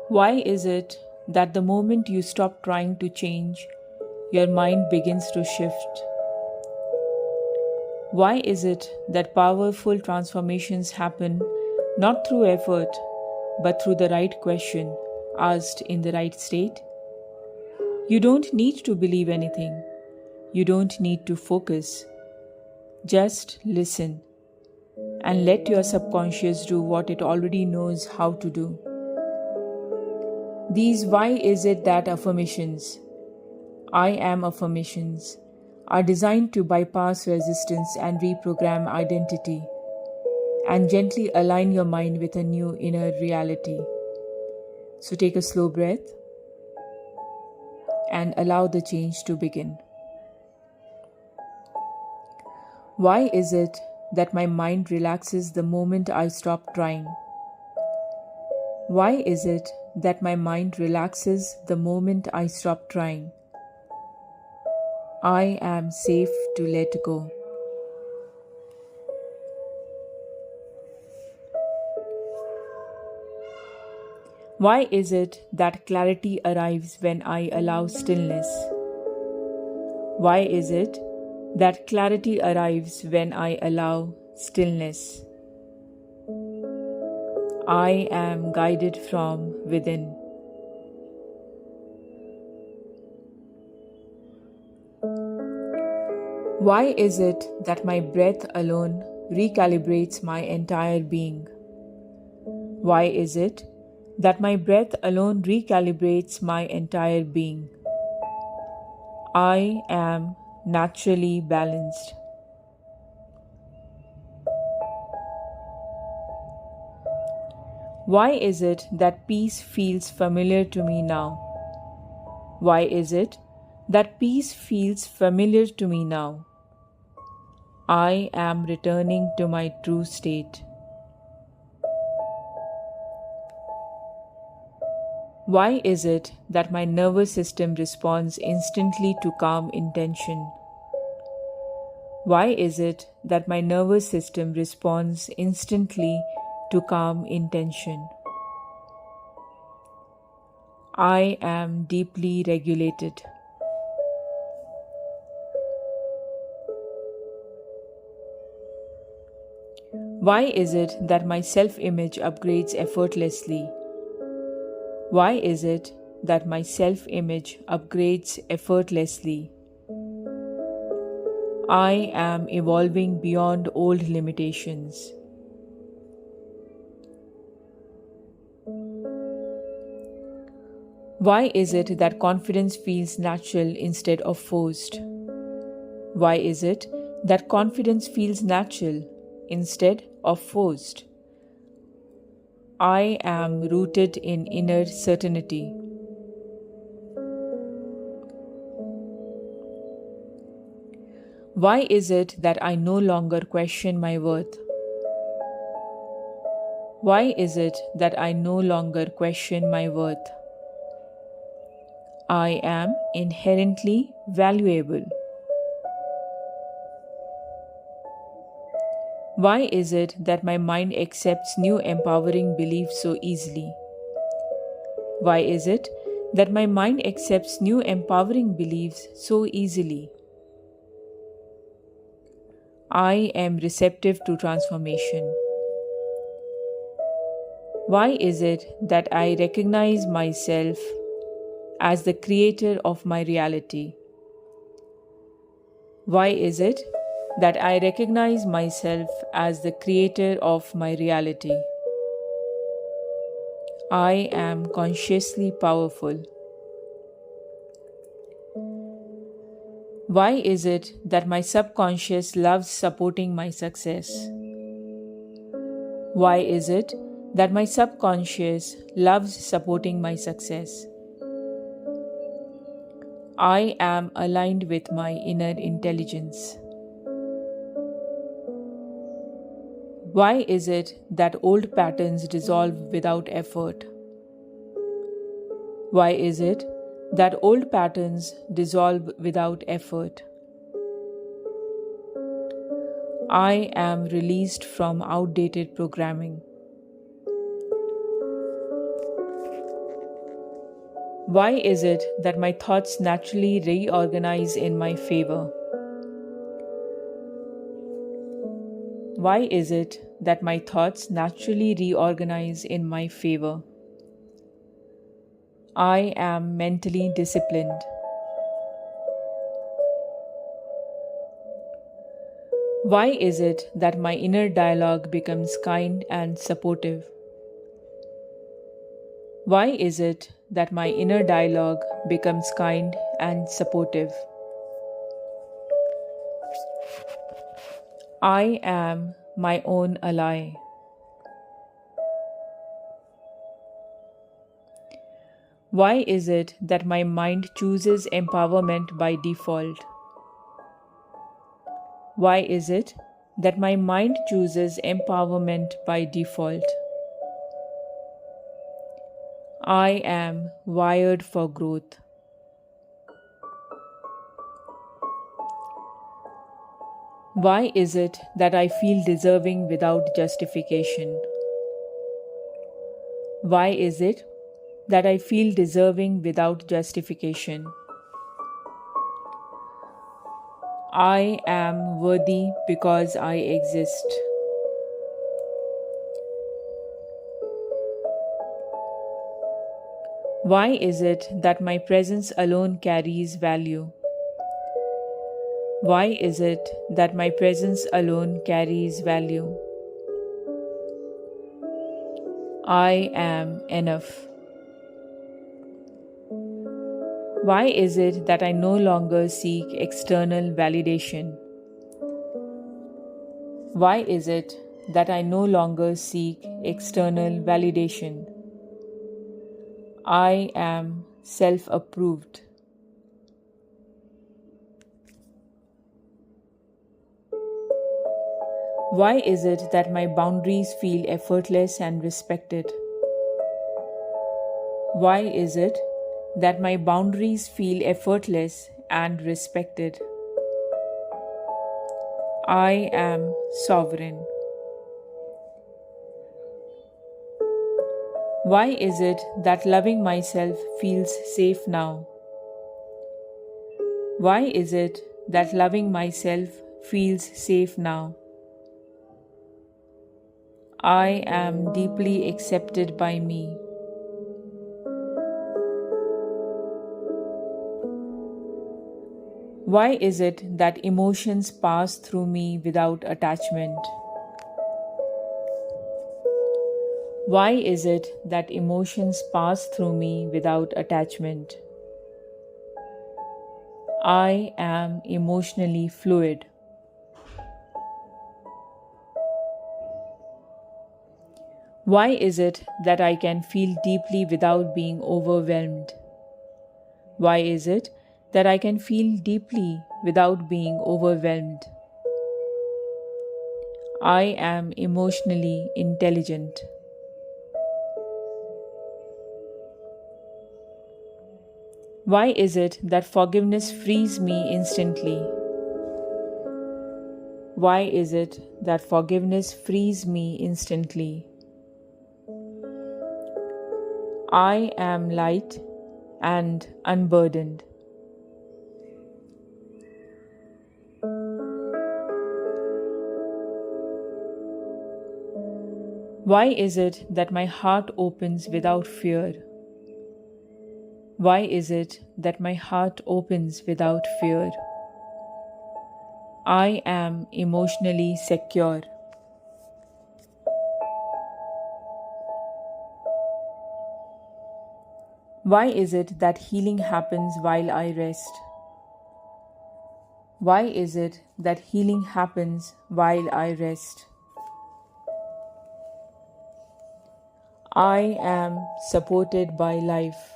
Why is it that the moment you stop trying to change, your mind begins to shift? Why is it that powerful transformations happen not through effort, but through the right question asked in the right state? You don't need to believe anything. You don't need to focus. Just listen and let your subconscious do what it already knows how to do. These why is it that affirmations, I am affirmations, are designed to bypass resistance and reprogram identity and gently align your mind with a new inner reality. So take a slow breath and allow the change to begin. Why is it that my mind relaxes the moment I stop trying? Why is it that my mind relaxes the moment I stop trying? I am safe to let go. Why is it that clarity arrives when I allow stillness? Why is it that clarity arrives when I allow stillness? I am guided from within. Why is it that my breath alone recalibrates my entire being? Why is it that my breath alone recalibrates my entire being? I am naturally balanced. Why is it that peace feels familiar to me now? Why is it that peace feels familiar to me now? I am returning to my true state. Why is it that my nervous system responds instantly to calm intention? Why is it that my nervous system responds instantly to calm intention? I am deeply regulated. Why is it that my self-image upgrades effortlessly? Why is it that my self-image upgrades effortlessly? I am evolving beyond old limitations. Why is it that confidence feels natural instead of forced? Why is it that confidence feels natural instead of forced? I am rooted in inner certainty. Why is it that I no longer question my worth? Why is it that I no longer question my worth? I am inherently valuable. Why is it that my mind accepts new empowering beliefs so easily? Why is it that my mind accepts new empowering beliefs so easily? I am receptive to transformation. Why is it that I recognize myself as the creator of my reality? Why is it that I recognize myself as the creator of my reality? I am consciously powerful. Why is it that my subconscious loves supporting my success? Why is it that my subconscious loves supporting my success? I am aligned with my inner intelligence. Why is it that old patterns dissolve without effort? Why is it that old patterns dissolve without effort? I am released from outdated programming. Why is it that my thoughts naturally reorganize in my favor? Why is it that my thoughts naturally reorganize in my favor? I am mentally disciplined. Why is it that my inner dialogue becomes kind and supportive? Why is it that my inner dialogue becomes kind and supportive? I am my own ally. Why is it that my mind chooses empowerment by default? Why is it that my mind chooses empowerment by default? I am wired for growth. Why is it that I feel deserving without justification? Why is it that I feel deserving without justification? I am worthy because I exist. Why is it that my presence alone carries value? Why is it that my presence alone carries value? I am enough. Why is it that I no longer seek external validation? Why is it that I no longer seek external validation? I am self-approved. Why is it that my boundaries feel effortless and respected? Why is it that my boundaries feel effortless and respected? I am sovereign. Why is it that loving myself feels safe now? Why is it that loving myself feels safe now? I am deeply accepted by me. Why is it that emotions pass through me without attachment? Why is it that emotions pass through me without attachment? I am emotionally fluid. Why is it that I can feel deeply without being overwhelmed? Why is it that I can feel deeply without being overwhelmed? I am emotionally intelligent. Why is it that forgiveness frees me instantly? Why is it that forgiveness frees me instantly? I am light and unburdened. Why is it that my heart opens without fear? Why is it that my heart opens without fear? I am emotionally secure. Why is it that healing happens while I rest? Why is it that healing happens while I rest? I am supported by life.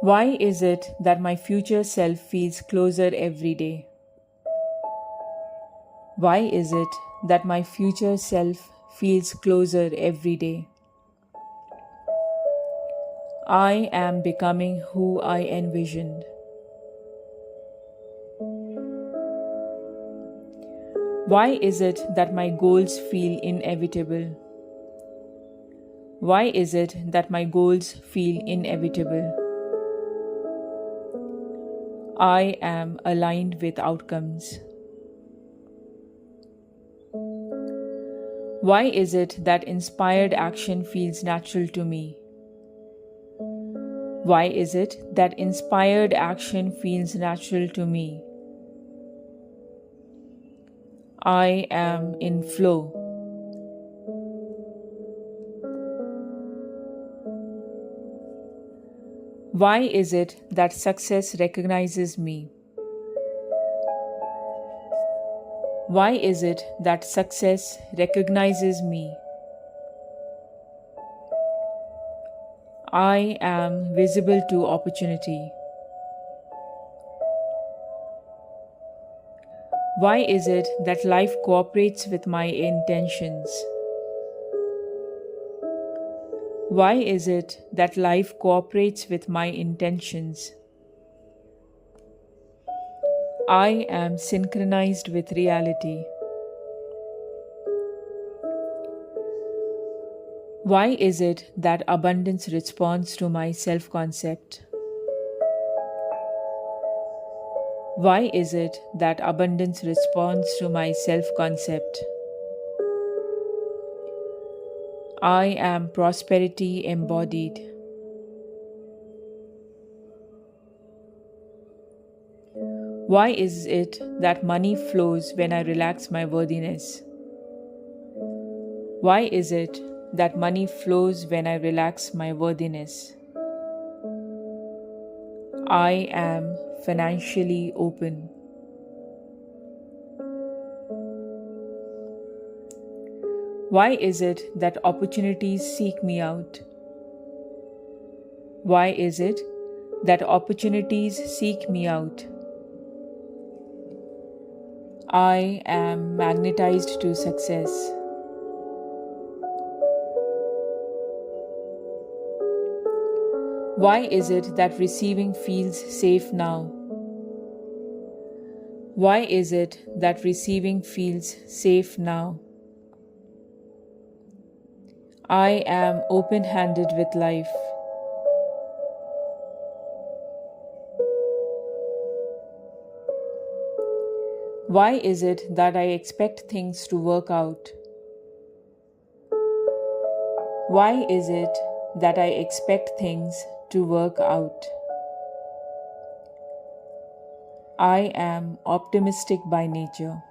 Why is it that my future self feels closer every day? Why is it that my future self feels closer every day? I am becoming who I envisioned. Why is it that my goals feel inevitable? Why is it that my goals feel inevitable? I am aligned with outcomes. Why is it that inspired action feels natural to me? Why is it that inspired action feels natural to me? I am in flow. Why is it that success recognizes me? Why is it that success recognizes me? I am visible to opportunity. Why is it that life cooperates with my intentions? Why is it that life cooperates with my intentions? I am synchronized with reality. Why is it that abundance responds to my self-concept? Why is it that abundance responds to my self-concept? I am prosperity embodied. Why is it that money flows when I relax my worthiness? Why is it that money flows when I relax my worthiness? I am financially open. Why is it that opportunities seek me out? Why is it that opportunities seek me out? I am magnetized to success. Why is it that receiving feels safe now? Why is it that receiving feels safe now? I am open-handed with life. Why is it that I expect things to work out? Why is it that I expect things to work out? I am optimistic by nature.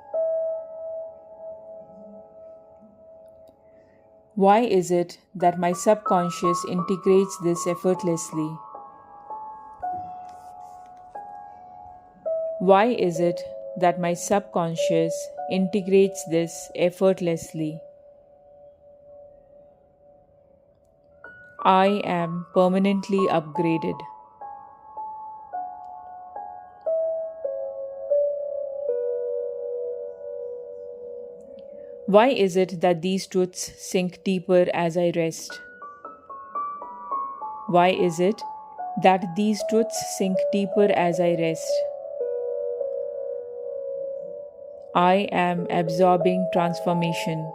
Why is it that my subconscious integrates this effortlessly? Why is it that my subconscious integrates this effortlessly? I am permanently upgraded. Why is it that these truths sink deeper as I rest? Why is it that these truths sink deeper as I rest? I am absorbing transformation.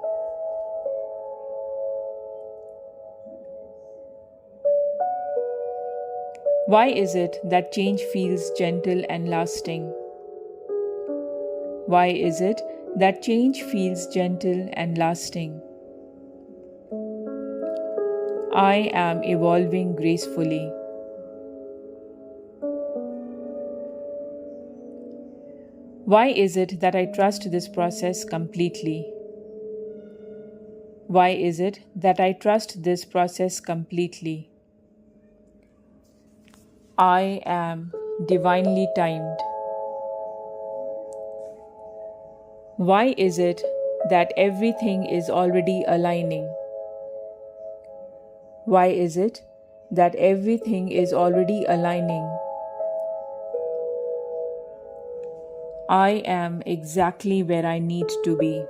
Why is it that change feels gentle and lasting? Why is it that change feels gentle and lasting? I am evolving gracefully. Why is it that I trust this process completely? Why is it that I trust this process completely? I am divinely timed. Why is it that everything is already aligning? Why is it that everything is already aligning? I am exactly where I need to be.